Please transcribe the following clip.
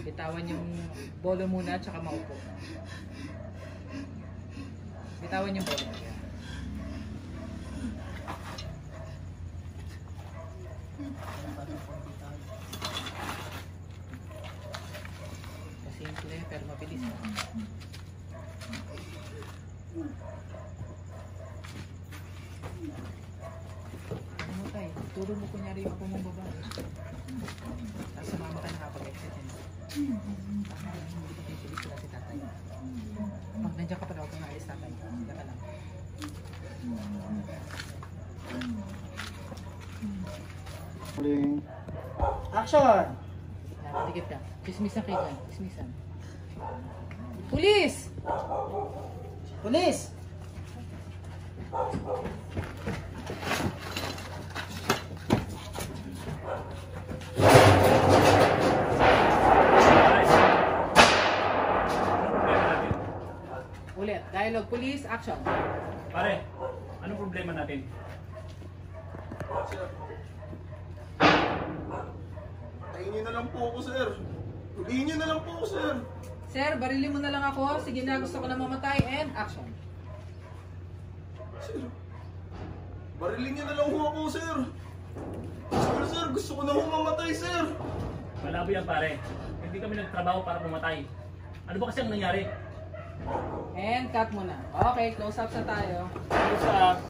Bitawan yung bolo muna, tsaka maupo. Bitawan yung bolo. Simple, pero mabilis. Ano mo tayo? Turo mo kunyari yung ako mong babae. Tapos sumama ka nakapag-exit. Tama lang, hindi ka pinipili sila si tatay. Pag nandiyan ka pala, huwag kang naalis tatay. Hindi ka lang. Action! Tikit ka. Chismisan kayo dyan. Chismisan. Pulis! Pulis! Ulit. Dialogue. Police. Action. Pare, anong problema natin? Sir. Tayin niyo na lang po ako, sir. Huliin niyo na lang po ako, sir. Sir, barilin mo na lang ako. Sige na, gusto ko na mamatay. And action. Sir. Barilin niyo na lang po ako, sir. Sir, gusto ko na po mamatay, sir. Malabo yan pare. Hindi kami nagtrabaho para pumatay. Ano ba kasi ang nangyari? And cut mo na. Okay, close up sa tayo. Sa